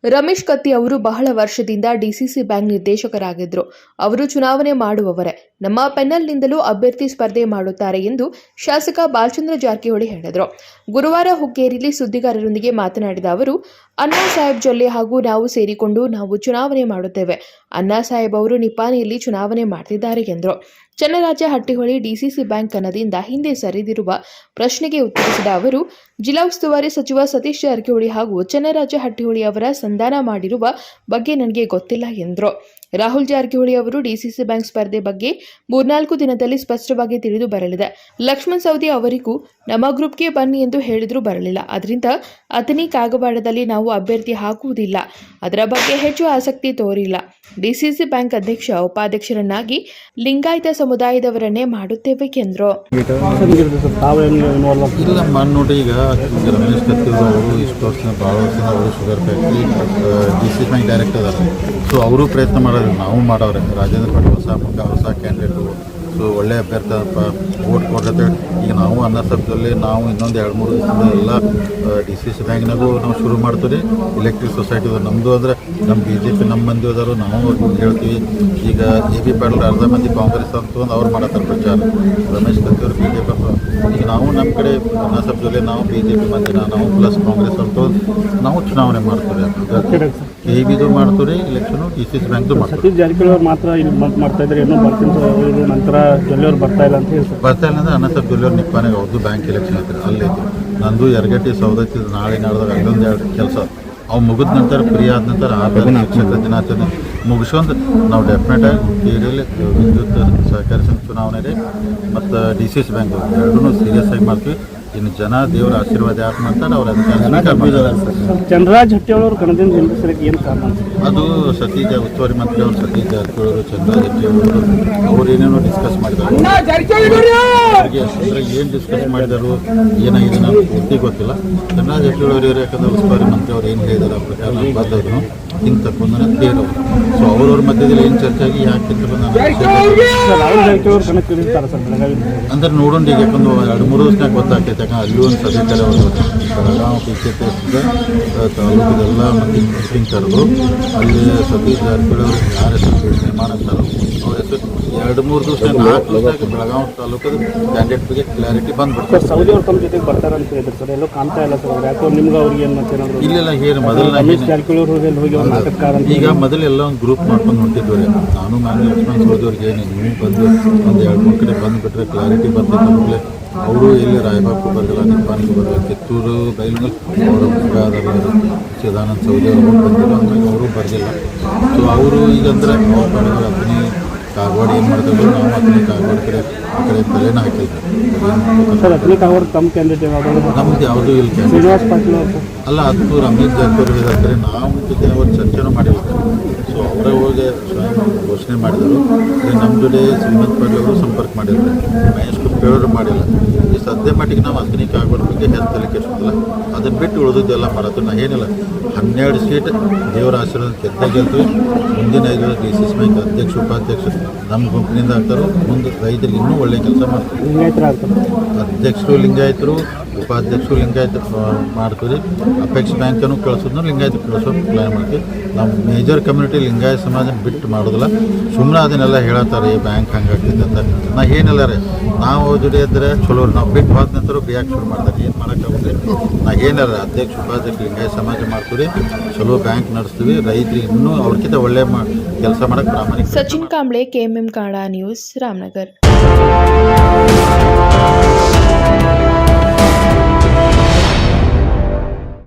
ರಮೇಶ್ ಕತ್ತಿ ಅವರು ಬಹಳ ವರ್ಷದಿಂದ ಡಿಸಿಸಿ ಬ್ಯಾಂಕ್ ನಿರ್ದೇಶಕರಾಗಿದ್ದರು. ಅವರು ಚುನಾವಣೆ ಮಾಡುವವರೇ. ನಮ್ಮ ಪೆನ್ನಲ್ನಿಂದಲೂ ಅಭ್ಯರ್ಥಿ ಸ್ಪರ್ಧೆ ಮಾಡುತ್ತಾರೆ ಎಂದು ಶಾಸಕ ಬಾಲಚಂದ್ರ ಜಾರಕಿಹೊಳಿ ಹೇಳಿದರು. ಗುರುವಾರ ಹುಕ್ಕೇರಿಯಲ್ಲಿ ಸುದ್ದಿಗಾರರೊಂದಿಗೆ ಮಾತನಾಡಿದ ಅವರು, ಅಣ್ಣಾ ಸಾಹೇಬ್ ಜೊಲ್ಲೆ ಹಾಗೂ ನಾವು ಸೇರಿಕೊಂಡು ನಾವು ಚುನಾವಣೆ ಮಾಡುತ್ತೇವೆ. ಅಣ್ಣಾ ಸಾಹೇಬ್ ಅವರು ನಿಪ್ಪಾಣಿಯಲ್ಲಿ ಚುನಾವಣೆ ಮಾಡ್ತಿದ್ದಾರೆ ಎಂದರು. ಚನ್ನರಾಜ ಹಟ್ಟಿಹೊಳಿ ಡಿಸಿಸಿ ಬ್ಯಾಂಕ್ ಕನದಿಂದ ಹಿಂದೆ ಸರಿದಿರುವ ಪ್ರಶ್ನೆಗೆ ಉತ್ತರಿಸಿದ ಅವರು, ಜಿಲ್ಲಾ ಉಸ್ತುವಾರಿ ಸಚಿವ ಸತೀಶ್ ಜಾರಕಿಹೊಳಿ ಹಾಗೂ ಚನ್ನರಾಜ ಹಟ್ಟಿಹೊಳಿ ಅವರ ಸಂಧಾನ ಮಾಡಿರುವ ಬಗ್ಗೆ ನನಗೆ ಗೊತ್ತಿಲ್ಲ ಎಂದರು. ರಾಹುಲ್ ಜಾರಕಿಹೊಳಿ ಅವರು ಡಿಸಿಸಿ ಬ್ಯಾಂಕ್ ಸ್ಪರ್ಧೆ ಬಗ್ಗೆ 3-4 ದಿನದಲ್ಲಿ ಸ್ಪಷ್ಟವಾಗಿ ತಿಳಿದು ಬರಲಿದೆ. ಲಕ್ಷ್ಮಣ್ ಸವದಿ ಅವರಿಗೂ ನಮ್ಮ ಗ್ರೂಪ್ಗೆ ಬನ್ನಿ ಎಂದು ಹೇಳಿದರೂ ಬರಲಿಲ್ಲ. ಅದರಿಂದ ಅಥಣಿ ಕಾಗವಾಡದಲ್ಲಿ ನಾವು ಅಭ್ಯರ್ಥಿ ಹಾಕುವುದಿಲ್ಲ. ಅದರ ಬಗ್ಗೆ ಹೆಚ್ಚು ಆಸಕ್ತಿ ತೋರಿಲ್ಲ. ಡಿಸಿಸಿ ಬ್ಯಾಂಕ್ ಅಧ್ಯಕ್ಷ ಉಪಾಧ್ಯಕ್ಷರನ್ನಾಗಿ ಲಿಂಗಾಯತ ಸಮುದಾಯದವರನ್ನೇ ಮಾಡುತ್ತೇವೆ ಎಂದರು. ಇಲ್ಲ ನೋಡಿ, ಈಗ ರಮೇಶ್ ಕತ್ತಿ ಅವರು ಇಷ್ಟು ವರ್ಷ ಭಾಳ ವರ್ಷ ಅವರು sugar factory DC bank director ಅದಾರೆ. ಸೊ ಅವರು ಪ್ರಯತ್ನ ಮಾಡೋದು, ನಾವು ಮಾಡವ್ರೆ. ರಾಜೇಂದ್ರ ಪಾಟೀಲ್ ಹೊಸ ಕ್ಯಾಂಡಿಡೇಟು, ಸೊ ಒಳ್ಳೆ ಅಭ್ಯರ್ಥಿ ಅದಪ್ಪ, ಓಟ್ ಕೊಡ್ಲತ್ತೆ. ಈಗ ನಾವು ಅನ್ನ ಸಬ್ದಲ್ಲಿ ನಾವು ಇನ್ನೊಂದು 2-3 ದಿವಸದಿಂದ ಎಲ್ಲ ಡಿಸಿಸಿ ಬ್ಯಾಂಕ್ನಾಗೂ ನಾವು ಶುರು ಮಾಡ್ತೀವಿ. ಎಲೆಕ್ಟ್ರಿಕ್ ಸೊಸೈಟಿ ನಮ್ಮದು ಅಂದರೆ ನಮ್ಮ BJP ನಮ್ಮ ಮಂದಿ ಅದಾರು, ನಾವು ಅವ್ರಿಗೆ ಹೇಳ್ತೀವಿ. ಈಗ AB ಪಾಟೀಲ್ ಅರ್ಧ ಮಂದಿ ಕಾಂಗ್ರೆಸ್ ಅಂತಂದು ಅವ್ರು ಮಾಡತ್ತಾರೆ ಪ್ರಚಾರ. ರಮೇಶ್ ಕತ್ತಿ ಅವರು BJP ಅಂತ. ಈಗ ನಾವು ನಮ್ಮ ಕಡೆ ಅನ್ನ ಸಬ್ದಲ್ಲಿ ನಾವು BJP ಮಂದಿನ ನಾವು ಪ್ಲಸ್ ಕಾಂಗ್ರೆಸ್ ಅಂತ ನಾವು ಚುನಾವಣೆ ಮಾಡ್ತೀವಿ. ABದು ಮಾಡ್ತೀವಿ, ಇಲೆಕ್ಷನು ಡಿಸಿಸಿ ಬ್ಯಾಂಕ್ದು ಮಾಡ್ತೀವಿ. ಸತೀಶ್ ಜಾರಕಿಹೊಳಿ ಅವ್ರು ಮಾತ್ರ ಇಲ್ಲಿ ಮಾಡ್ತಾ ಇದ್ದಾರೆ, ಇನ್ನೂ ಬರ್ತೀನಿ ನಂತರ ಜೊಲ್ಲೆಯವ್ರು ಬರ್ತಾ ಇಲ್ಲ ಅಂತ ಹೇಳ್ತಾರೆ. ಬರ್ತಾ ಇಲ್ಲ ಅಂದರೆ ಅನ್ನ ಸಬ್ ಜೊಲ್ಲೆಯವ್ರು ನಿಪ್ಪಾನೆಗೆ ಅವ್ರದ್ದು ಬ್ಯಾಂಕ್ ಎಲೆಕ್ಷನ್ ಐತೆ, ಅಲ್ಲೈತಿ. ನಂದು ಯರಗಟ್ಟಿ ಸೌದತ್ತಿ ನಾಳೆ ನಾಡ್ದಾಗ ಅಲ್ಲೊಂದು 2 ಕೆಲಸ ಅವು ಮುಗಿದ ನಂತರ ಫ್ರೀ ಆದ ನಂತರ 6 ಶಿಕ್ಷಕರ ದಿನಾಚರಣೆ ಮುಗಿಸ್ಕೊಂಡು ನಾವು ಡೆಫಿನೆಟಾಗಿ ಹುಕ್ಕೇರಿಯಲ್ಲಿ ವಿದ್ಯುತ್ ಸಹಕಾರಿ ಸಂಘ ಚುನಾವಣೆ ಮತ್ತು ಡಿಸಿಸಿ ಬ್ಯಾಂಕ್ ಎರಡೂ ಸೀರಿಯಸ್ ಆಗಿ ಮಾಡ್ತೀವಿ. ಇನ್ನು ಜನ ದೇವರ ಆಶೀರ್ವಾದ ಯಾಕೆ ಮಾಡ್ತಾರೆ ಅವ್ರ ಚನ್ನರಾಜ ಹಟ್ಟಿಹೊಳಿ ಅವರು ಕಣದಿಂದ ನಿಲ್ಲಿಸಲಿಕ್ಕೆ ಏನು ಕಾರಣ? ಅದು ಸತೀಶ್ ಉಸ್ತುವಾರಿ ಮಂತ್ರಿ ಅವರು ಸತೀಶ್ ಜಾರಕಿಹೊಳಿ ಅವರು, ಚನ್ನರಾಜ ಹಟ್ಟಿಹೊಳಿ ಅವರು ಏನೇನೋ ಡಿಸ್ಕಸ್ ಮಾಡಿದ್ದಾರೆ. ಅಂದರೆ ಏನು ಡಿಸ್ಕಸ್ ಮಾಡಿದಾರು ಏನಾಗಿದೆ ನಾವು ಪೂರ್ತಿ ಗೊತ್ತಿಲ್ಲ. ಚನ್ನರಾಜ ಹಟ್ಟಿಹೊಳಿ ಅವರು ಯಾಕಂದ್ರೆ ಉಸ್ತುವಾರಿ ಮಂತ್ರಿ ಅವ್ರು ಏನು ಹೇಳಿದಾರೆ ಆ ಪ್ರಕಾರ ನಾವು ಬಂದವರು ಹಿಂಗೆ ತಗೊಂಡು ತೇರು. ಸೊ ಅವ್ರವ್ರ ಮಧ್ಯದಲ್ಲಿ ಏನು ಚರ್ಚೆ ಆಗಿ ಯಾಕೆ ಅಂದ್ರೆ ನೋಡೋಣ. ಈಗ ಯಾಕಂದ್ರೆ 2-3 ದಿವಸನಾಗ ಗೊತ್ತಾಗ್ತೈತೆ. ಯಾಕಂದ್ರೆ ಅಲ್ಲಿ ಒಂದು ಸಭೆ ಅವರು ಬೆಳಗಾವಿ BJP ತಾಲೂಕಿದೆಲ್ಲ ಮಂದಿ ಮೀಟಿಂಗ್ ಕರೆದು ಅಲ್ಲಿ ಸತೀಶ್ ಜಾರಕಿಹೊಳಿ ಅವರು ಯಾರ ಹೆಸರು ನಿರ್ಮಾಣ ಅಂತಾರೋ ಅವ್ರ ಹೆಸರು 2-3 ದಿವಸ 4 ದಿವಸ ಬೆಳಗಾವಿ ತಾಲೂಕದ ಕ್ಯಾಂಡಿಡೇಟ್ ಬಗ್ಗೆ ಕ್ಲಾರಿಟಿ ಬಂದ್ಬಿಡ್ತಾರೆ. ಸೌದಿ ಅವ್ರು ತಮ್ಮ ಜೊತೆಗೆ ಬರ್ತಾರೆ ಅಂತ ಹೇಳಿದ್ರು ಸರ್, ಎಲ್ಲೋ ಕಾಣ್ತಾ ಇಲ್ಲ ಸರ್. ಯಾಕೋ ನಿಮ್ಗೆ ಅವ್ರಿಗೆ ಏನು ಮತ್ತೇನಾದ್ರು ಇಲ್ಲ ಹೇಳಿ ಮೊದಲು ಜಾರಕಿಹೊಳಿ ಅವರು ಹೋಗಿ ಈಗ ಮೊದಲೆಲ್ಲ ಒಂದು ಗ್ರೂಪ್ ಮಾಡ್ಕೊಂಡು ಹೊಂಟಿದ್ವಿ. ನಾನು ಲಕ್ಷ್ಮಣ್ ಸವದಿ ಅವ್ರಿಗೆ ಏನು ನೀವು ಬಂದು ಒಂದು 2-3 ಕಡೆ ಬಂದುಬಿಟ್ರೆ ಕ್ಲಾರಿಟಿ ಬಂದಿದ್ದ ಅವರು ಎಲ್ಲಿ ರಾಯಬಾಗು ಬರಲಿಲ್ಲ, ನಿಪ್ಪಾಣಿಗೆ ಬರಲ್ಲ, ಕಿತ್ತೂರು ಬೈಲು ಅವರು ಮುಗಾದವರು ಚಿದಾನಂದ ಸೌದಿ ಅವರು ಬಂದಿಲ್ಲ, ಹಂಗಾಗಿ ಅವರು ಬರಲಿಲ್ಲ. ಸೊ ಅವರು ಈಗಂದ್ರೆ ಅವ್ರು ಬೆಳಗ್ಗೆ ಅಥಣಿ ಕಾಗವಾಡ ಏನು ಮಾಡ್ತಿದ್ರು, ನಾವು ಅಥಣಿ ಕಾಗವಾಡ ಕಡೆ ಆ ಕಡೆ ತಲೆನ ಹಾಕಿದ್ವಿ. ಅಥಣಿ ಕಾಗವಾಡ ತಮ್ಮ ಕ್ಯಾಂಡಿಡೇಟ್ ನಮ್ದು ಯಾವುದೂ ಇಲ್ಲ. ಶ್ರೀನಿವಾಸ್ ಪಾಟೀಲ್ ಅಲ್ಲ, ಅದು ರಮೇಶ್ ಜಾರಕಿಹೊಳಿ ಇದ್ದಾರೆ. ನಾವು ಜೊತೆ ಅವ್ರು ಚರ್ಚೆನೂ ಮಾಡಿಲ್ಲ. ಸೊ ಅವರೇ ಹೋಗಿ ಸ್ವಯಂ ಘೋಷಣೆ ಮಾಡಿದರು. ನಮ್ಮ ಜೊತೆ ಶ್ರೀಮಂತ್ ಪಾಟೀಲ್ ಅವರು ಸಂಪರ್ಕ ಮಾಡಿದ್ದಾರೆ, ಮಹೇಶ್ ಕುಪ್ಪೇವರು ಮಾಡಿಲ್ಲ. ಈ ಸದ್ಯ ಮಟ್ಟಿಗೆ ನಾವು ಅಥಣಿ ಕಾಗವಾಡ ಬಗ್ಗೆ ಹೆಚ್ಚು ತಲೆ ಕೆಡಿಸೋದಿಲ್ಲ. ಅದನ್ನು ಬಿಟ್ಟು ಉಳಿದಿದ್ದೆಲ್ಲ ಮಾಡತ್ತು. ನಾ ಏನಿಲ್ಲ 12 ಸೀಟ್ ದೇವರ ಆಶೀರ್ವಾದ ಗೆಲ್ತೀವಿ. ಮುಂದಿನ 5 ಡಿಸಿಸಿ ಬ್ಯಾಂಕ್ ಅಧ್ಯಕ್ಷ ಉಪಾಧ್ಯಕ್ಷ ನಮ್ಮ ಗುಂಪಿನಿಂದ ಆಗ್ತಾರೋ. ಮುಂದೆ ರೈತರಿಗೆ ಇನ್ನೂ ಒಳ್ಳೆಯ ಕೆಲಸ ಮಾಡ್ತಾರೆ. ಅಧ್ಯಕ್ಷರು ಲಿಂಗಾಯತರು, ಉಪಾಧ್ಯಕ್ಷರು ಲಿಂಗಾಯತ ಮಾಡ್ತೀವಿ. ಅಪೆಕ್ಸ್ ಬ್ಯಾಂಕನ್ನು ಕಳಿಸೋದನ್ನು ಲಿಂಗಾಯತ ಕಳಿಸೋದು ಪ್ಲ್ಯಾನ್ ಮಾಡ್ತೀವಿ. ನಾವು ಮೇಜರ್ ಕಮ್ಯುನಿಟಿ ಲಿಂಗಾಯತ ಸಮಾಜ ಬಿಟ್ಟು ಮಾಡೋದಿಲ್ಲ. ಸುಮ್ಮನೆ ಅದನ್ನೆಲ್ಲ ಹೇಳತ್ತಾರೆ ಈ ಬ್ಯಾಂಕ್ ಹಂಗಾಗ್ತೈತೆ ಅಂತ. ನಾ ಏನಿಲ್ಲ ರೀ, ನಾವು ಜೊತೆ ಇದ್ದರೆ ಚಲೋ. ನಾವು ಬಿಟ್ಟು ಹೋದ ನಂತರ ಕ್ರಿಯಾಕ್ ಶುರು ಮಾಡ್ತಾರೆ. ಏನು ಮಾಡೋಕ್ಕಾಗುತ್ತೆ? ನಾ ಏನಿಲ್ಲ ಅಧ್ಯಕ್ಷ ಉಪಾಧ್ಯಕ್ಷ ಲಿಂಗಾಯತ ಸಮಾಜ ಮಾಡ್ತೀವಿ, ಚಲೋ ಬ್ಯಾಂಕ್ ನಡೆಸ್ತೀವಿ. ರೈತರಿಗೆ ಇನ್ನೂ ಅವ್ರಿಗಿಂತ ಒಳ್ಳೆ ಕೆಲಸ ಮಾಡೋಕ್ಕೆ ಪ್ರಾಮಾಣಿಕ. Sachin Kamble, KMM Kannada news, Ramanagar.